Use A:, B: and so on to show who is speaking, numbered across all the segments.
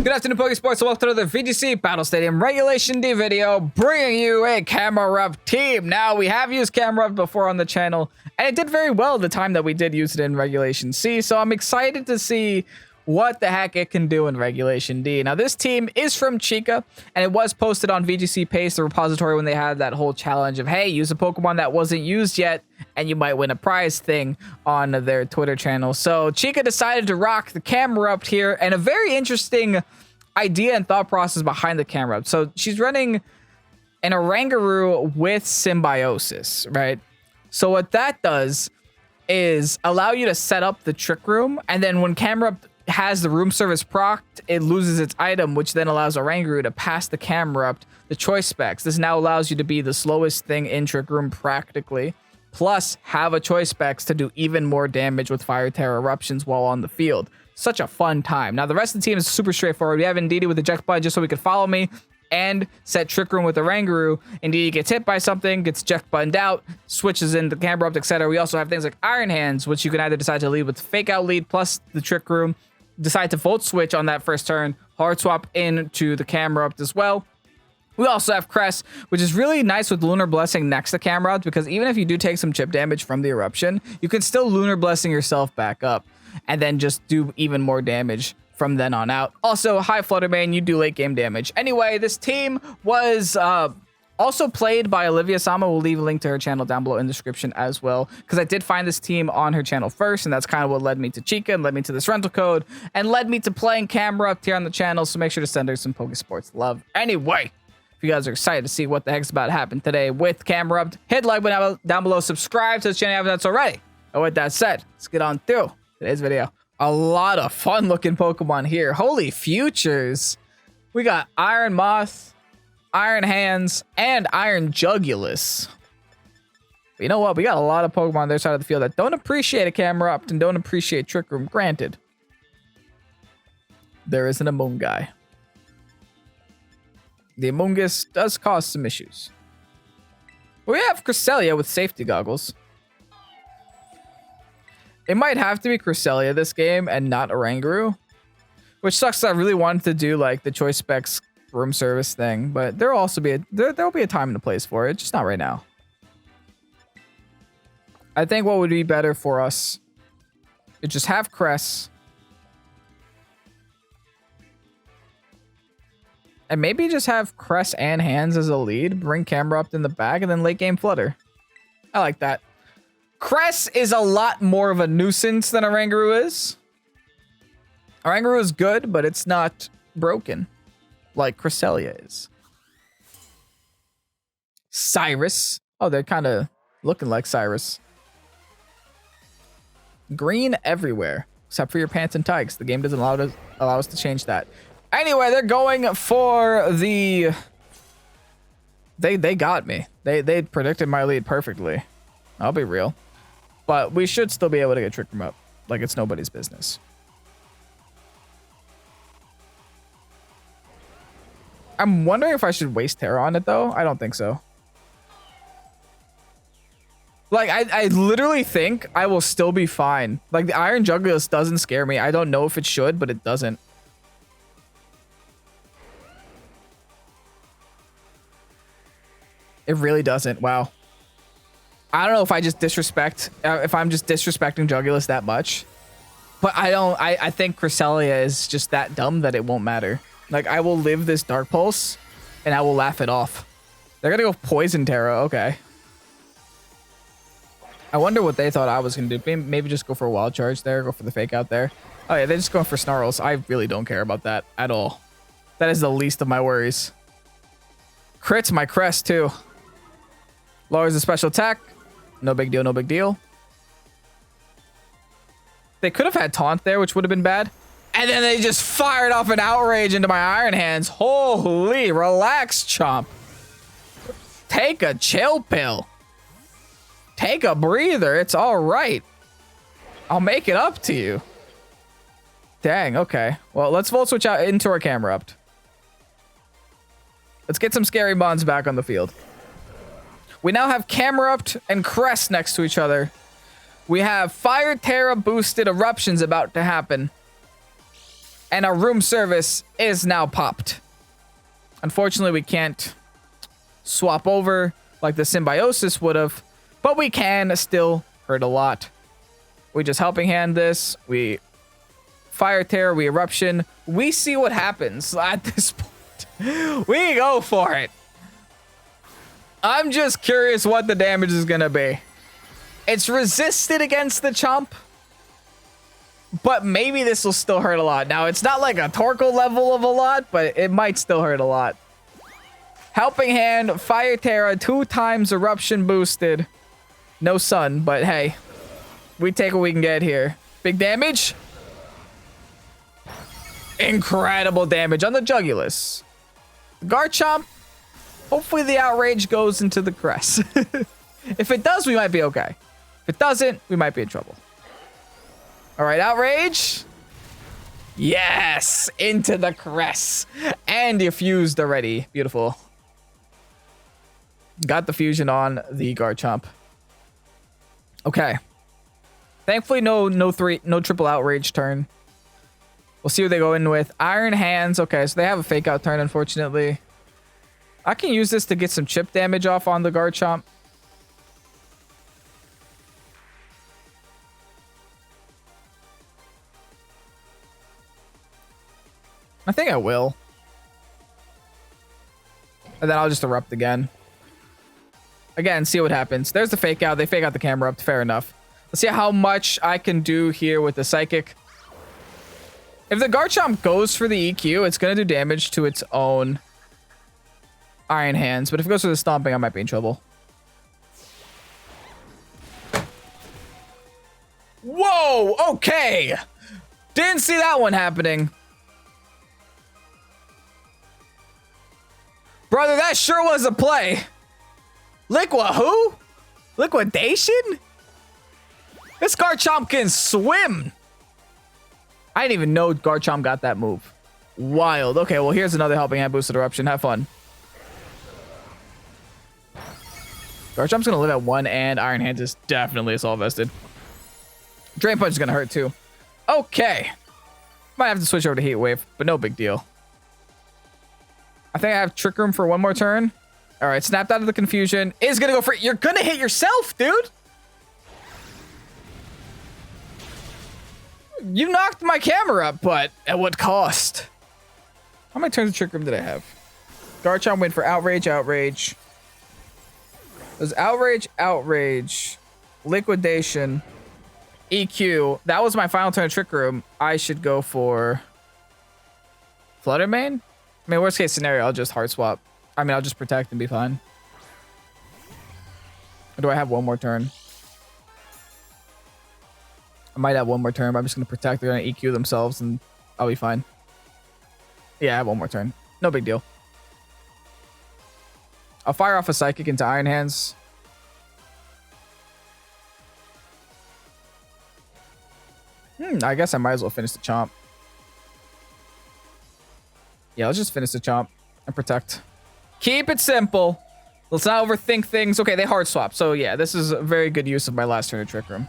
A: Good afternoon, Pokésports, and welcome to the VGC Battle Stadium Regulation D video, bringing you a CAMERUPT team. Now, we have used CAMERUPT before on the channel, and it did very well the time that we did use it in Regulation C, so I'm excited to see what the heck it can do in Regulation D. Now, this team is from Chika, and it was posted on VGC Pace, the repository, when they had that whole challenge of, hey, use a Pokemon that wasn't used yet, and you might win a prize thing on their Twitter channel. So Chika decided to rock the CAMERUPT here, and a very interesting idea and thought process behind the CAMERUPT. So she's running an Oranguru with Symbiosis, right? So what that does is allow you to set up the Trick Room, and then when CAMERUPT has the room service procced, it loses its item, which then allows Oranguru to pass the CAMERUPT the choice specs. This now allows you to be the slowest thing in Trick Room practically, plus have a choice specs to do even more damage with Fire Tera eruptions while on the field. Such a fun time. Now, the rest of the team is super straightforward. We have Indeedee with Eject button just so we could follow me and set Trick Room with Oranguru. Indeedee gets hit by something, gets Eject buttoned out, switches into CAMERUPT, etc. We also have things like Iron Hands, which you can either decide to lead with Fake Out lead plus the Trick Room, decide to Volt Switch on that first turn, Hard Swap into the CAMERUPT as well. We also have Crest, which is really nice with Lunar Blessing next to CAMERUPT, because even if you do take some chip damage from the eruption, you can still Lunar Blessing yourself back up and then just do even more damage from then on out. Also, High Flutter Mane, you do late game damage. Anyway, this team was also played by Olivia Sama. We'll leave a link to her channel down below in the description as well, because I did find this team on her channel first, and that's kind of what led me to Chika and led me to this rental code and led me to playing CAMERUPT here on the channel, so make sure to send her some Pokésports love. Anyway, if you guys are excited to see what the heck's about to happen today with CAMERUPT, hit the like button down below, subscribe to the channel if that's already. And with that said, let's get on through today's video. A lot of fun looking Pokemon here. Holy futures. We got Iron Moth, Iron Hands, and Iron Jugulus. But you know what? We got a lot of Pokemon on their side of the field that don't appreciate a CAMERUPT and don't appreciate Trick Room. Granted, there isn't a Moon guy. The Amoonguss does cause some issues. We have Cresselia with safety goggles. It might have to be Cresselia this game and not Oranguru, which sucks. I really wanted to do like the choice specs room service thing, but there'll also be there'll be a time and a place for it, just not right now. I think what would be better for us is just have Cress and maybe just have Cress and Hands as a lead, bring CAMERUPT in the back, and then late game Flutter. I like that. Cress is a lot more of a nuisance than Oranguru is. Oranguru is good, but it's not broken like Cresselia is. Cyrus. Oh, they're kind of looking like Cyrus. Green everywhere, except for your pants and tights. The game doesn't allow us to change that. Anyway, they're going for the... They got me. They predicted my lead perfectly. I'll be real. But we should still be able to get Trick Room up like it's nobody's business. I'm wondering if I should waste Tera on it, though. I don't think so. Like, I literally think I will still be fine. Like, the Iron Jugulus doesn't scare me. I don't know if it should, but it doesn't. It really doesn't. Wow. I don't know if I just disrespect, if I'm just disrespecting Jugulus that much, but I think Cresselia is just that dumb that it won't matter. Like, I will live this Dark Pulse and I will laugh it off. They're gonna go Poison Tera. Okay. I wonder what they thought I was gonna do. Maybe just go for a Wild Charge there, go for the Fake Out there. Oh yeah, they're just going for Snarls. I really don't care about that at all. That is the least of my worries. Crits my Crest too. Lowers the special attack. No big deal, no big deal. They could have had Taunt there, which would have been bad. And then they just fired off an Outrage into my Iron Hands. Holy, relax, Chomp. Take a chill pill. Take a breather. It's all right. I'll make it up to you. Dang, okay. Well, let's Volt Switch out into our CAMERUPT. Let's get some scary bonds back on the field. We now have CAMERUPT and Crest next to each other. We have Fire Tera boosted eruptions about to happen. And our room service is now popped. Unfortunately, we can't swap over like the symbiosis would have, but we can still hurt a lot. We just helping hand this. We fire Tera, we eruption. We see what happens at this point. We go for it. I'm just curious what the damage is gonna be. It's resisted against the Chomp, but maybe this will still hurt a lot. Now, it's not like a Torkoal level of a lot, but it might still hurt a lot. Helping hand, fire Tera, 2 times eruption boosted. No sun, but hey, we take what we can get here. Big damage. Incredible damage on the Jugulus. Garchomp, hopefully the outrage goes into the crest. If it does, we might be okay. If it doesn't, we might be in trouble. All right, outrage. Yes, into the crest. And you fused already. Beautiful. Got the fusion on the Garchomp. Okay. Thankfully, no triple outrage turn. We'll see what they go in with. Iron Hands. Okay, so they have a fake out turn, unfortunately. I can use this to get some chip damage off on the Garchomp. I think I will. And then I'll just erupt again. Again, see what happens. There's the fake out. They fake out the CAMERUPT. Fair enough. Let's see how much I can do here with the Psychic. If the Garchomp goes for the EQ, it's going to do damage to its own Iron Hands. But if it goes for the Stomping, I might be in trouble. Whoa! Okay! Didn't see that one happening. Brother, that sure was a play. Who? Liquidation? This Garchomp can swim. I didn't even know Garchomp got that move. Wild. Okay, well, here's another helping hand boosted eruption. Have fun. Garchomp's gonna live at 1, and Iron Hands is definitely assault vested. Drain Punch is gonna hurt too. Okay. Might have to switch over to Heat Wave, but no big deal. I think I have Trick Room for 1 more turn. All right, snapped out of the confusion. Is gonna go for it. You're gonna hit yourself, dude. You knocked my camera up, but at what cost? How many turns of Trick Room did I have? Garchomp went for Outrage, Outrage. It was Outrage, Outrage, Liquidation, EQ. That was my final turn of Trick Room. I should go for Flutter Mane? I mean, worst case scenario, I'll just Heart Swap. I mean, I'll just Protect and be fine. Or do I have 1 more turn? I might have 1 more turn, but I'm just going to Protect. They're going to EQ themselves, and I'll be fine. Yeah, I have 1 more turn. No big deal. I'll fire off a Psychic into Iron Hands. I guess I might as well finish the Chomp. Yeah, let's just finish the Chomp and Protect. Keep it simple. Let's not overthink things. Okay, they hard swap. So yeah, this is a very good use of my last turn of Trick Room.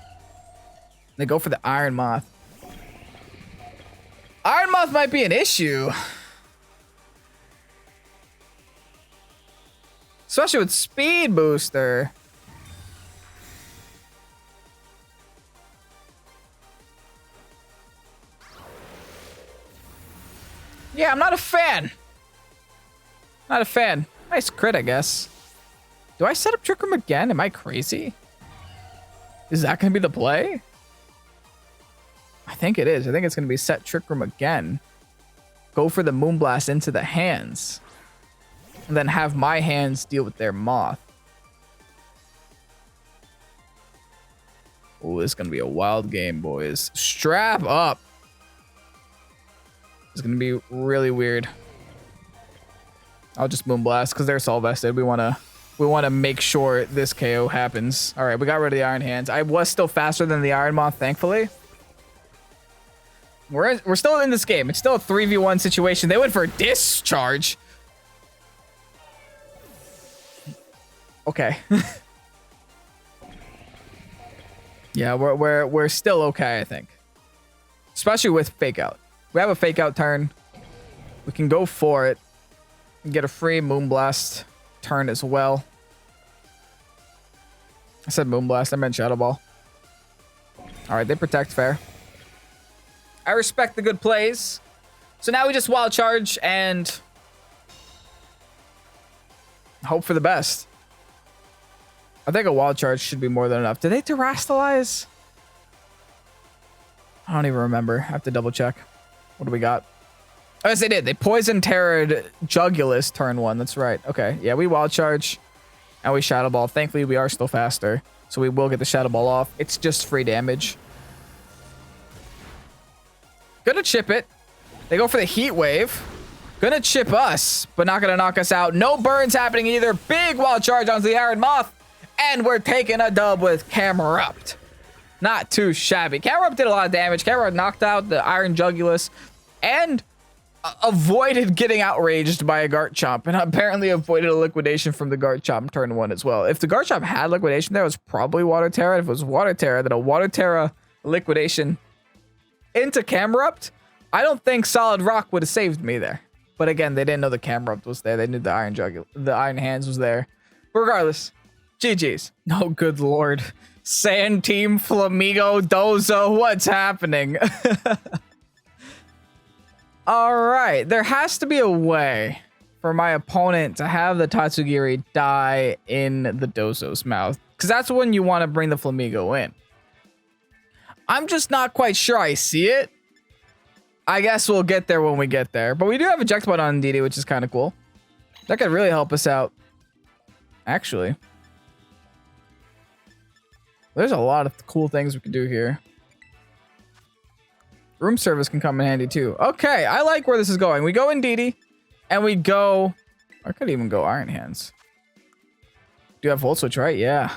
A: They go for the Iron Moth. Iron Moth might be an issue. Especially with Speed Booster. Yeah, I'm not a fan. Not a fan. Nice crit, I guess. Do I set up Trick Room again? Am I crazy? Is that going to be the play? I think it is. I think it's going to be set Trick Room again. Go for the Moonblast into the hands. And then have my hands deal with their Moth. Oh, this is going to be a wild game, boys. Strap up. It's going to be really weird. I'll just Moonblast because they're Soul Vested. We want to make sure this KO happens. All right, we got rid of the Iron Hands. I was still faster than the Iron Moth, thankfully. We're still in this game. It's still a 3v1 situation. They went for a discharge. Okay. Yeah, we're still okay, I think. Especially with Fake Out. We have a fake out turn. We can go for it. And get a free Moonblast turn as well. I said Moonblast, I meant Shadow Ball. Alright, they protect fair. I respect the good plays. So now we just Wild Charge and hope for the best. I think a Wild Charge should be more than enough. Did they Terrastalize? I don't even remember. I have to double check. What do we got? Oh, yes, they did. They Poison Terra'd Jugulus turn 1. That's right. Okay. Yeah, we Wild Charge and we Shadow Ball. Thankfully, we are still faster. So we will get the Shadow Ball off. It's just free damage. Gonna chip it. They go for the Heat Wave. Gonna chip us, but not gonna knock us out. No burns happening either. Big Wild Charge onto the Iron Moth. And we're taking a dub with CAMERUPT. Not too shabby. CAMERUPT did a lot of damage. CAMERUPT knocked out the Iron Jugulus and avoided getting outraged by a Garchomp, and apparently avoided a liquidation from the Garchomp turn 1 as well. If the Garchomp had liquidation there, it was probably Water Tera. If it was Water Tera, then a Water Tera liquidation into CAMERUPT, I don't think Solid Rock would have saved me there. But again, they didn't know the CAMERUPT was there. They knew the Iron Hands was there. Regardless, GG's. No, good lord. Sand Team, Flamigo, Dozo, what's happening? All right, there has to be a way for my opponent to have the Tatsugiri die in the Dozo's mouth, because that's when you want to bring the Flamigo in. I'm just not quite sure I see it. I guess we'll get there when we get there. But we do have Eject button on Indeedee, which is kind of cool. That could really help us out, actually. There's a lot of cool things we can do here. Room service can come in handy too. Okay, I like where this is going. We go Indeedee, and we go... I could even go Iron Hands. Do you have Volt Switch, right? Yeah.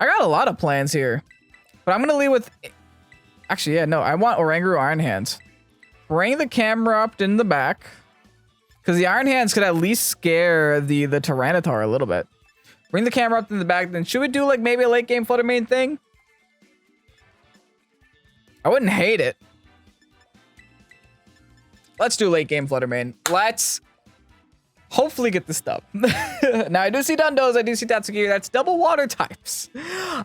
A: I got a lot of plans here. But I'm going to lead with... Actually, yeah, no. I want Oranguru Iron Hands. Bring the CAMERUPT in the back. Because the Iron Hands could at least scare the Tyranitar a little bit. Bring the CAMERUPT in the back. Then should we do like maybe a late game Flutter Mane thing? I wouldn't hate it. Let's do late game Flutter Mane. Let's hopefully get this dub. Now I do see Dundos, I do see Tatsugiri. That's double water types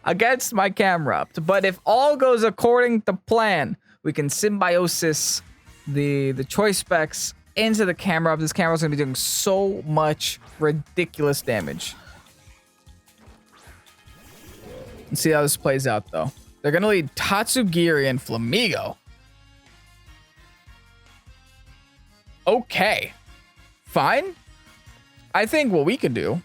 A: against my CAMERUPT. But if all goes according to plan, we can symbiosis the choice specs into the CAMERUPT. This CAMERUPT's gonna be doing so much ridiculous damage. Let's see how this plays out though. They're gonna lead Tatsugiri and Flamigo. Okay. Fine. I think what we can do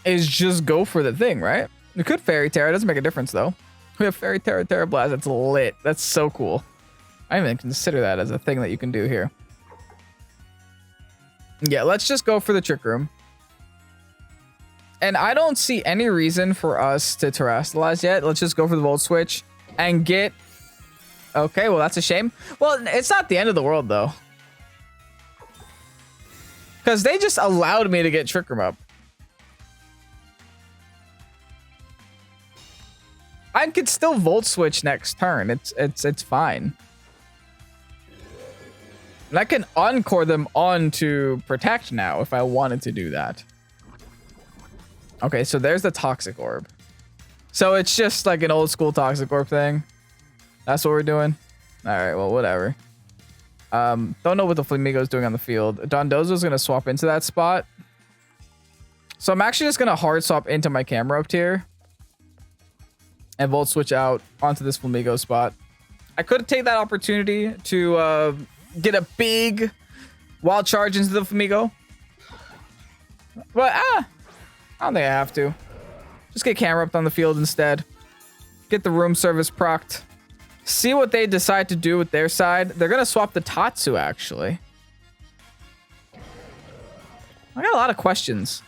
A: is just go for the thing, right? We could Fairy Tera. It doesn't make a difference though. We have Fairy Tera, Tera Blast. That's lit. That's so cool. I didn't even consider that as a thing that you can do here. Yeah, let's just go for the Trick Room. And I don't see any reason for us to Terrastalize yet. Let's just go for the Volt Switch and get... Okay, well, that's a shame. Well, it's not the end of the world, though. Because they just allowed me to get Trick Room up. I could still Volt Switch next turn. It's fine. And I can Encore them onto Protect now if I wanted to do that. Okay, so there's the Toxic Orb. So it's just like an old school Toxic Orb thing. That's what we're doing. All right, well, whatever. Don't know what the Flamigo's doing on the field. Dondozo's going to swap into that spot. So I'm actually just going to hard swap into my CAMERUPT here. And Volt Switch out onto this Flamigo spot. I could take that opportunity to get a big Wild Charge into the Flamigo. But, I don't think I have to. Just get CAMERUPT on the field instead. Get the room service procced. See what they decide to do with their side. They're going to swap the Tatsu, actually. I got a lot of questions.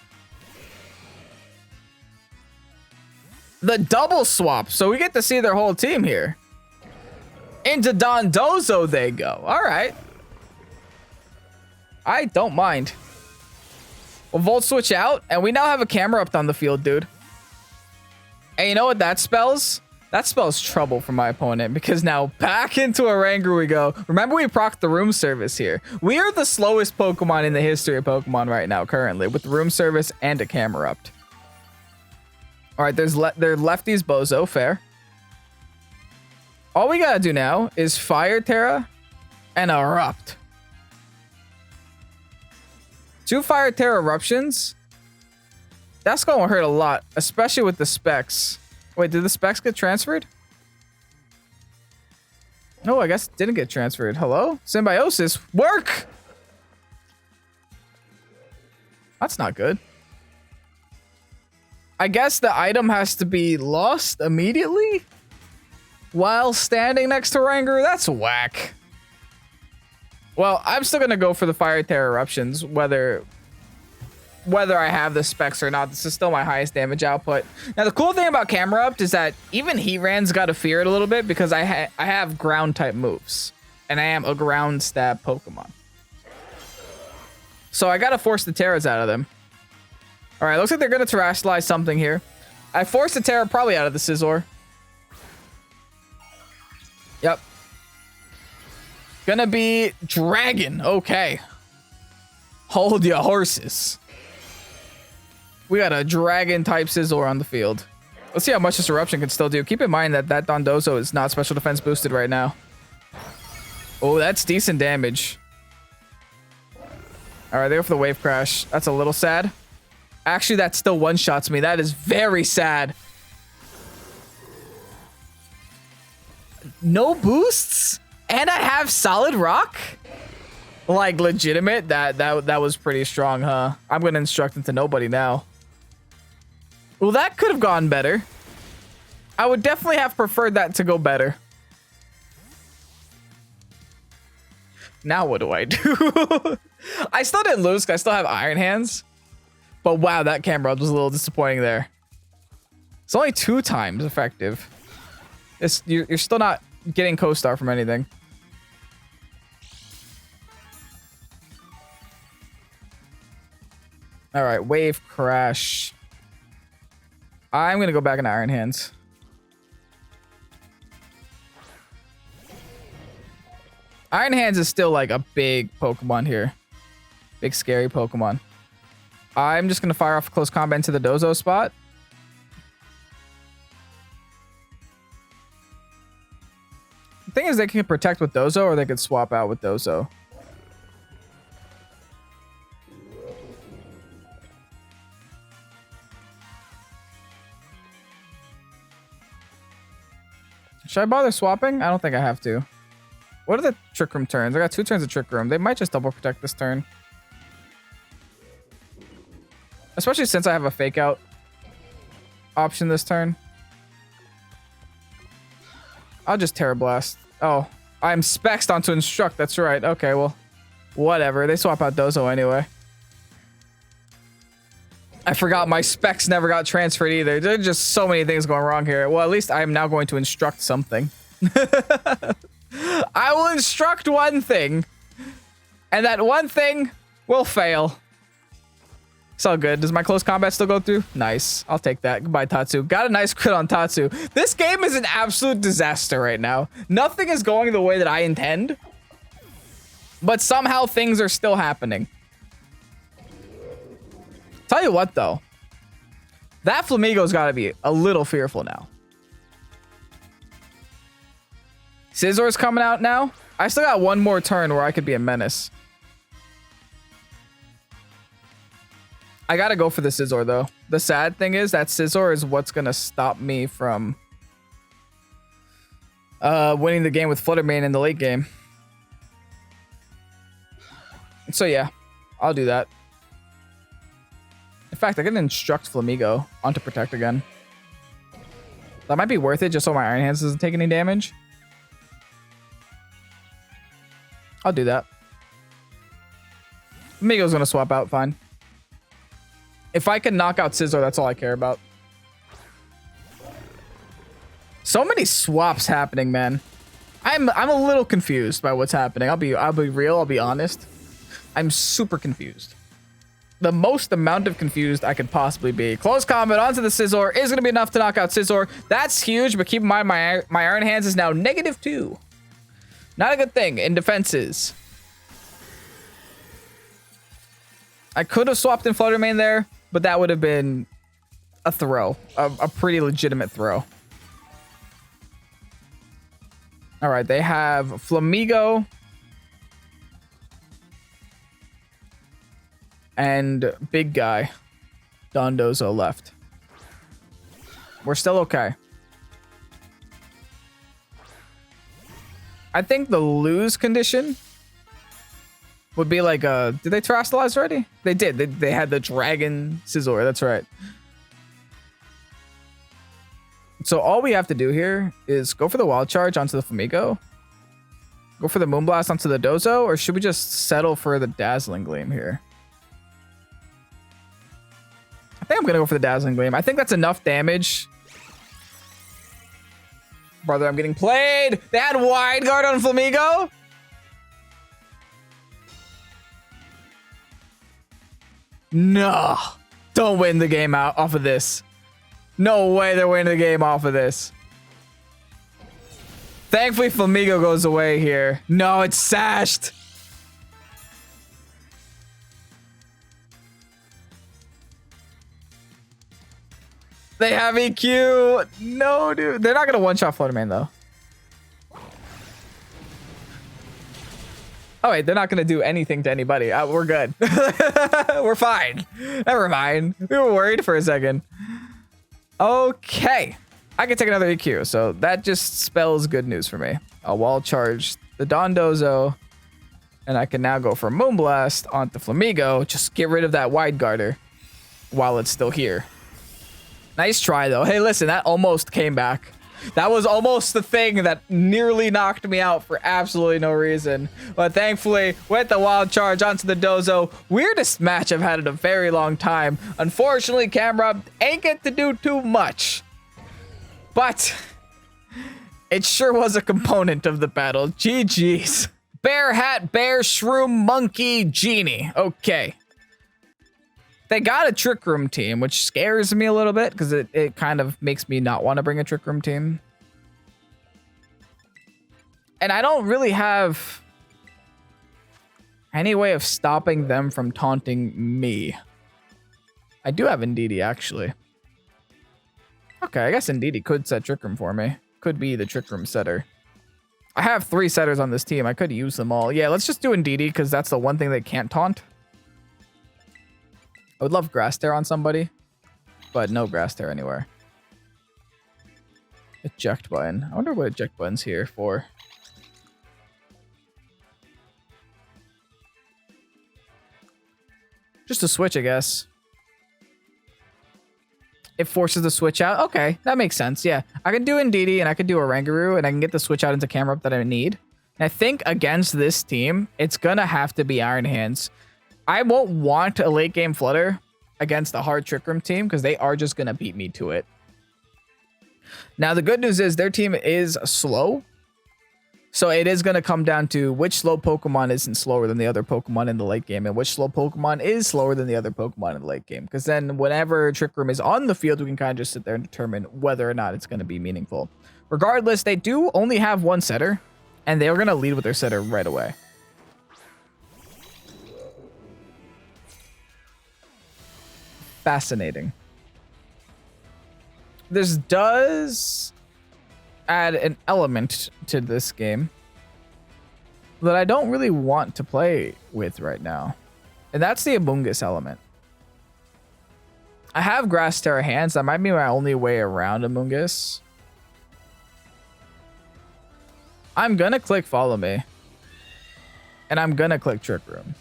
A: The double swap. So we get to see their whole team here. Into Dondozo they go. All right. I don't mind. We'll Volt Switch out, and we now have a CAMERUPT on the field, dude. And you know what that spells? That spells trouble for my opponent because now back into a Ranger we go. Remember we procced the room service here. We are the slowest Pokemon in the history of Pokemon right now currently with room service and a Camerupt. All right, they're lefties Bozo, fair. All we gotta do now is fire Tera and erupt. 2 fire Tera eruptions. That's gonna hurt a lot, especially with the specs. Wait, did the specs get transferred? No, I guess it didn't get transferred. Hello? Symbiosis. Work! That's not good. I guess the item has to be lost immediately while standing next to Ranger. That's whack. Well, I'm still gonna go for the Fire Tera eruptions, whether I have the specs or not. This is still my highest damage output. Now, the cool thing about Camerupt is that even Heatran's got to fear it a little bit because I have ground type moves, and I am a ground stab Pokemon. So I got to force the Teras out of them. All right, looks like they're going to terrestrialize something here. I forced the Tera probably out of the Scizor. Yep. Gonna be Dragon. Okay. Hold your horses. We got a Dragon type Scizor on the field. Let's see how much this eruption can still do. Keep in mind that Dondozo is not special defense boosted right now. Oh, that's decent damage. All right, they go for the wave crash. That's a little sad. Actually, that still one-shots me. That is very sad. No boosts? And I have solid rock? Like, legitimate? That was pretty strong, huh? I'm going to instruct into nobody now. Well, that could have gone better. I would definitely have preferred that to go better. Now what do I do? I still didn't lose because I still have Iron Hands. But wow, that Camerupt was a little disappointing there. It's only 2 times effective. You're still not getting co-star from anything. All right, wave crash. I'm gonna go back in Iron Hands. Iron Hands is still like a big Pokemon here. Big scary Pokemon. I'm just gonna fire off a close combat into the Dozo spot. The thing is they can protect with Dozo or they could swap out with Dozo. Should I bother swapping? I don't think I have to. What are the Trick Room turns? I got 2 turns of Trick Room. They might just double protect this turn. Especially since I have a Fake Out option this turn. I'll just Terra Blast. Oh, I'm spexed onto Instruct. That's right. Okay, well, whatever. They swap out Dozo anyway. I forgot my specs never got transferred either. There are just so many things going wrong here. Well, at least I am now going to instruct something. I will instruct one thing. And that one thing will fail. It's all good. Does my close combat still go through? Nice. I'll take that. Goodbye, Tatsu. Got a nice crit on Tatsu. This game is an absolute disaster right now. Nothing is going the way that I intend. But somehow things are still happening. Tell you what, though. That Flamigo's got to be a little fearful now. Scizor's coming out now. I still got one more turn where I could be a menace. I got to go for the Scizor, though. The sad thing is that Scizor is what's going to stop me from winning the game with Fluttermane in the late game. So, yeah. I'll do that. In fact, I can instruct Flamigo onto Protect again. That might be worth it just so my Iron Hands doesn't take any damage. I'll do that. Flamigo's gonna swap out, fine. If I can knock out Scizor, that's all I care about. So many swaps happening, man. I'm a little confused by what's happening. I'll be real, I'll be honest. I'm super confused. the most amount of confused I could possibly be. Close combat onto the Scizor is going to be enough to knock out Scizor. That's huge, but keep in mind my Iron Hands is now -2. Not a good thing in defenses. I could have swapped in Flutter Mane there, but that would have been a throw, a pretty legitimate throw. All right, they have Flamigo and big guy Dondozo left. We're still okay. I think the lose condition would be like a... Did they terrestrialize already? They did. They had the Dragon Scizor. That's right. So all we have to do here is go for the Wild Charge onto the Flamigo. Go for the Moonblast onto the Dozo. Or should we just settle for the Dazzling Gleam here? I think I'm going to go for the Dazzling Gleam. I think that's enough damage. Brother, I'm getting played. They had Wide Guard on Flamigo. No. Don't win the game out off of this. No way they're winning the game off of this. Thankfully, Flamigo goes away here. No, it's sashed. They have EQ. No, dude. They're not going to one-shot Flutter Mane, though. Oh, wait. They're not going to do anything to anybody. We're good. We're fine. Never mind. We were worried for a second. Okay. I can take another EQ, so that just spells good news for me. I'll wall charge the Dondozo, and I can now go for Moonblast onto Flamigo. Just get rid of that Wide Guarder while it's still here. Nice try, though. Hey, listen, that almost came back. That was almost the thing that nearly knocked me out for absolutely no reason. But thankfully, with the Wild Charge onto the Dozo, weirdest match I've had in a very long time. Unfortunately, CAMERUPT ain't get to do too much. But it sure was a component of the battle. GG's. Bear Hat, Bear, Shroom, Monkey, Genie. Okay. They got a Trick Room team, which scares me a little bit because it kind of makes me not want to bring a Trick Room team. And I don't really have any way of stopping them from taunting me. I do have Indeedee, actually. Okay, I guess Indeedee could set Trick Room for me. Could be the Trick Room setter. I have 3 setters on this team. I could use them all. Yeah, let's just do Indeedee because that's the one thing they can't taunt. I would love Grass Tear on somebody, but no Grass Tear anywhere. Eject button. I wonder what eject button's here for. Just a switch, I guess. It forces the switch out. Okay, that makes sense. Yeah, I can do Indeedee and I can do a Rangaroo and I can get the switch out into CAMERUPT that I need. And I think against this team, it's gonna have to be Iron Hands. I won't want a late game Flutter against the hard Trick Room team because they are just going to beat me to it. Now, the good news is their team is slow. So it is going to come down to which slow Pokemon isn't slower than the other Pokemon in the late game and which slow Pokemon is slower than the other Pokemon in the late game. Because then whenever Trick Room is on the field, we can kind of just sit there and determine whether or not it's going to be meaningful. Regardless, they do only have one setter and they're going to lead with their setter right away. Fascinating. This does add an element to this game that I don't really want to play with right now. And that's the Amoonguss element. I have Grass Terra hands. That might be my only way around Amoonguss. I'm gonna click Follow Me. And I'm gonna click Trick Room.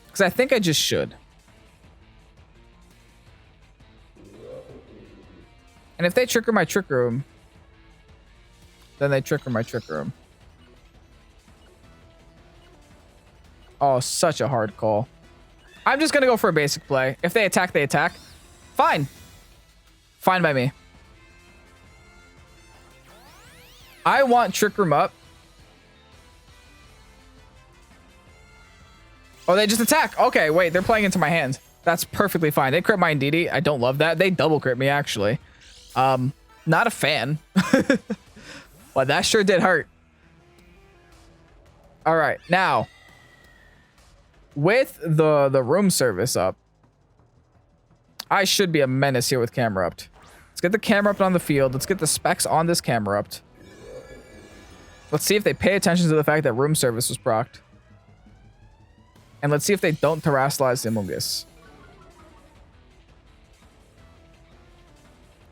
A: Because I think I just should. And if they trigger my Trick Room, then they trigger my Trick Room. Oh, such a hard call. I'm just going to go for a basic play. If they attack, they attack. Fine. Fine by me. I want Trick Room up. Oh, they just attack. Okay, wait, they're playing into my hand. That's perfectly fine. They crit my Indeedee. I don't love that. They double crit me, actually. Not a fan. But that sure did hurt. All right, now, with the room service up, I should be a menace here with CAMERUPT. Let's get the CAMERUPT on the field. Let's get the specs on this CAMERUPT. Let's see if they pay attention to the fact that room service was procced. And let's see if they don't terrasilize the Amoonguss.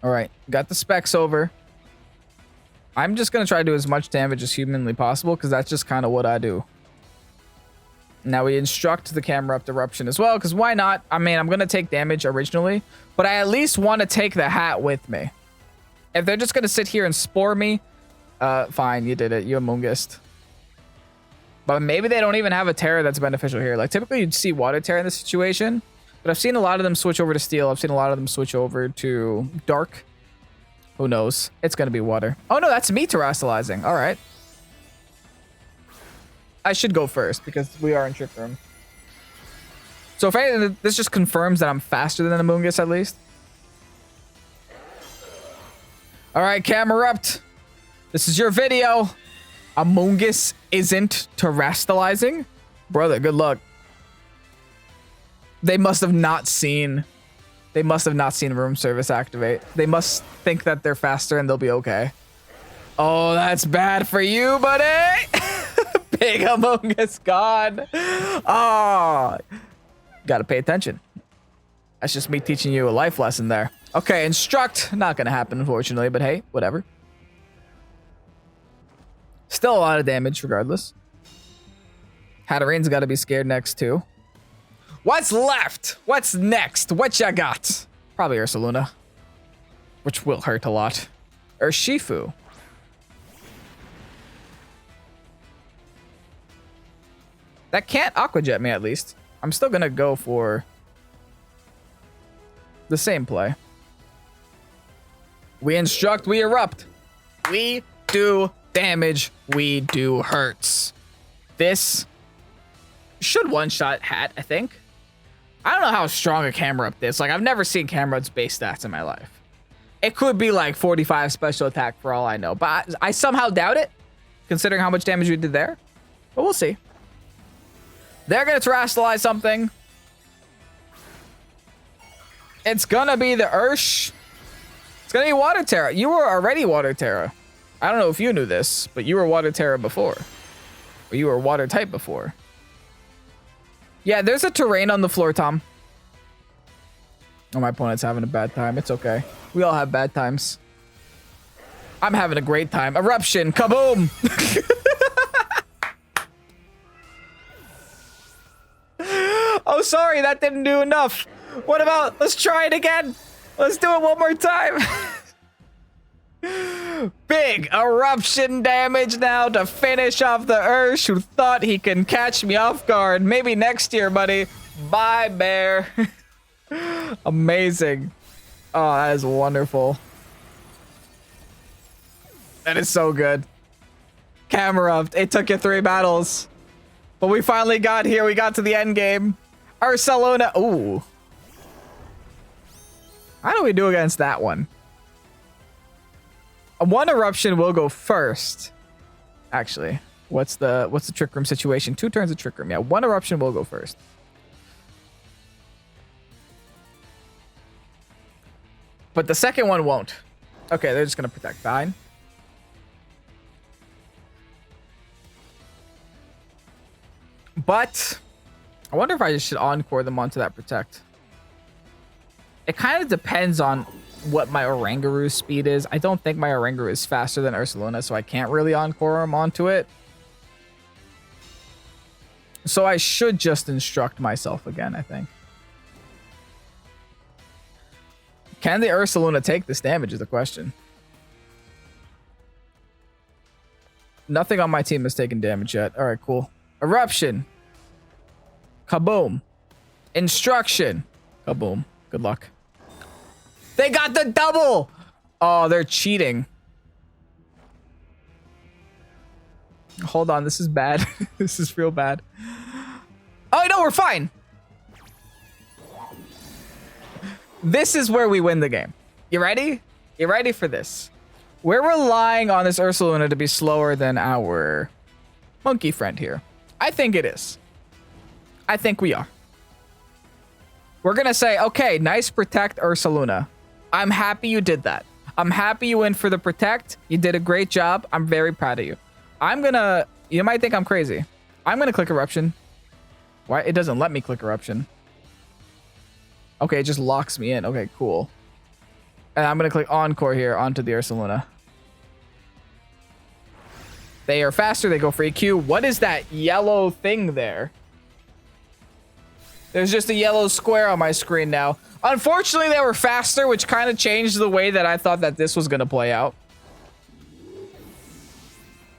A: All right, got the specs over. I'm just going to try to do as much damage as humanly possible because that's just kind of what I do. Now we instruct the CAMERUPT Eruption as well, because why not? I mean, I'm going to take damage originally, but I at least want to take the hat with me. If they're just going to sit here and spore me, fine, you did it. You Amoongussed. But maybe they don't even have a Tera that's beneficial here. Like, typically you'd see Water Tera in this situation, but I've seen a lot of them switch over to Steel. I've seen a lot of them switch over to Dark. Who knows? It's going to be Water. Oh, no, that's me terrasilizing. All right. I should go first because we are in Trick Room. So if anything, this just confirms that I'm faster than Amoonguss at least. All right, CAMERUPT. This is your video. Amoonguss isn't terastalizing. Brother, good luck. They must have not seen... They must have not seen room service activate. They must think that they're faster and they'll be okay. Oh, that's bad for you, buddy. Big Amoonguss gone. Oh, gotta pay attention. That's just me teaching you a life lesson there. Okay, instruct. Not gonna happen, unfortunately, but hey, whatever. Still a lot of damage, regardless. Hatteraine's gotta be scared next, too. What's left? What's next? What ya got? Probably Ursaluna, which will hurt a lot. Urshifu. That can't Aqua Jet me, at least. I'm still gonna go for the same play. We instruct, we erupt. We do damage, we do hurts. This should one-shot Hat, I think. I don't know how strong a CAMERUPT is. Like, I've never seen CAMERUPT's base stats in my life. It could be like 45 special attack for all I know, but I somehow doubt it, considering how much damage we did there. But we'll see. They're gonna terrastalize something. It's gonna be the Ursh. It's gonna be Water Tera. You were already Water Tera. I don't know if you knew this, but you were Water Tera before. Or you were Water type before. Yeah, there's a terrain on the floor, Tom. Oh, my opponent's having a bad time. It's okay. We all have bad times. I'm having a great time. Eruption. Kaboom. Oh, sorry. That didn't do enough. What about... Let's try it again. Let's do it one more time. Big eruption damage now to finish off the Ursh who thought he can catch me off guard. Maybe next year, buddy. Bye, bear. Amazing. Oh, that is wonderful. That is so good. CAMERUPT, it took you 3 battles. But we finally got here. We got to the end game. Ursaluna. Ooh. How do we do against that one? One eruption will go first. Actually, what's the Trick Room situation? 2 turns of Trick Room. Yeah, one eruption will go first. But the second one won't. Okay, they're just gonna protect. Fine. But I wonder if I just should encore them onto that protect. It kind of depends on what my Orangaru's speed is. I don't think my Orangaru is faster than Ursaluna, so I can't really encore him onto it. So I should just instruct myself again, I think. Can the Ursaluna take this damage is the question. Nothing on my team has taken damage yet. All right, cool. Eruption. Kaboom. Instruction. Kaboom. Good luck. They got the double. Oh, they're cheating. Hold on. This is bad. This is real bad. Oh, Oh, no, we're fine. This is where we win the game. You ready? You ready for this? We're relying on this Ursaluna to be slower than our monkey friend here. I think it is. I think we are. We're going to say, okay, nice protect, Ursaluna. I'm happy you did that. I'm happy you went for the protect. You did a great job. I'm very proud of you. I'm going to... You might think I'm crazy. I'm going to click Eruption. Why? It doesn't let me click Eruption. Okay, it just locks me in. Okay, cool. And I'm going to click Encore here onto the Ursaluna. They are faster. They go for EQ. What is that yellow thing there? There's just a yellow square on my screen now. Unfortunately, they were faster, which kind of changed the way that I thought that this was going to play out.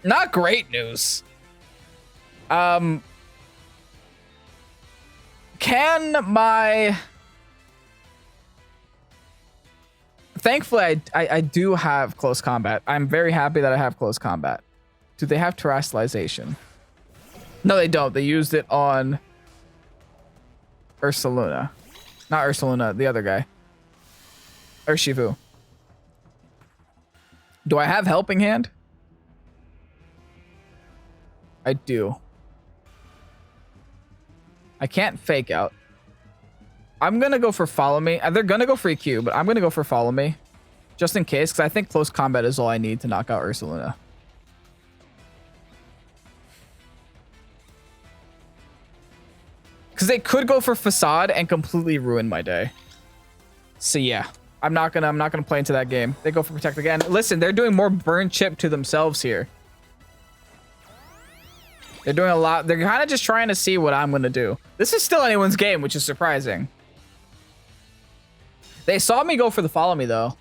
A: Not great news. Can my... Thankfully, I do have close combat. I'm very happy that I have close combat. Do they have terrestrialization? No, they don't. They used it on Ursaluna. Not Ursaluna, the other guy. Urshifu. Do I have Helping Hand? I do. I can't Fake Out. I'm going to go for Follow Me. They're going to go for EQ, but I'm going to go for Follow Me. Just in case, because I think close combat is all I need to knock out Ursaluna. Because they could go for Facade and completely ruin my day. So yeah, I'm not gonna play into that game. They go for Protect again. Listen, they're doing more burn chip to themselves here. They're doing a lot. They're kind of just trying to see what I'm gonna do. This is still anyone's game, which is surprising. They saw me go for the Follow Me though.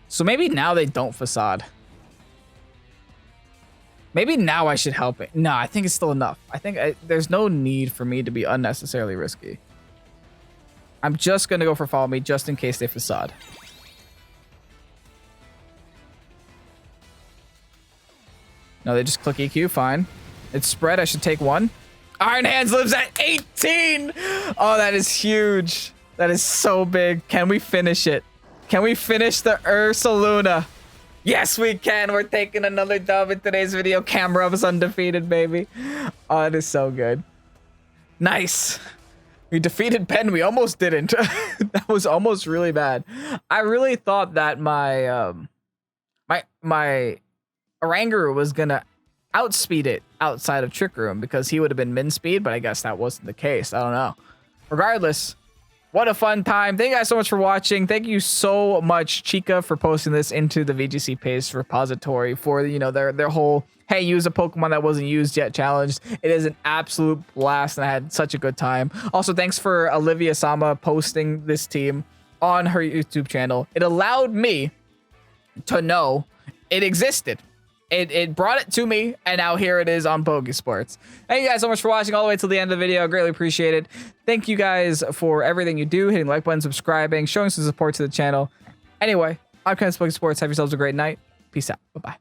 A: So maybe now they don't Facade. Maybe now I should help it. No, I think it's still enough. I think there's no need for me to be unnecessarily risky. I'm just going to go for Follow Me just in case they Facade. No, they just click EQ. Fine. It's spread. I should take one. Iron Hands lives at 18. Oh, that is huge. That is so big. Can we finish it? Can we finish the Ursaluna? Yes, we can. We're taking another dub in today's video. CAMERUPT is undefeated, baby. Oh, it is so good. Nice. We defeated Ben. We almost didn't. That was almost really bad. I really thought that my my Oranguru was gonna outspeed it outside of Trick Room because he would have been min speed, but I guess that wasn't the case. I don't know. Regardless. What a fun time. Thank you guys so much for watching. Thank you so much, Chika, for posting this into the VGC page repository for, you know, their whole, hey, use a Pokemon that wasn't used yet challenge. It is an absolute blast, and I had such a good time. Also, thanks for Olivia Sama posting this team on her YouTube channel. It allowed me to know it existed. It brought it to me, and now here it is on Pokésports. Thank you guys so much for watching all the way till the end of the video. I greatly appreciate it. Thank you guys for everything you do, hitting the like button, subscribing, showing some support to the channel. Anyway, I'm Pokésports. Have yourselves a great night. Peace out. Bye-bye.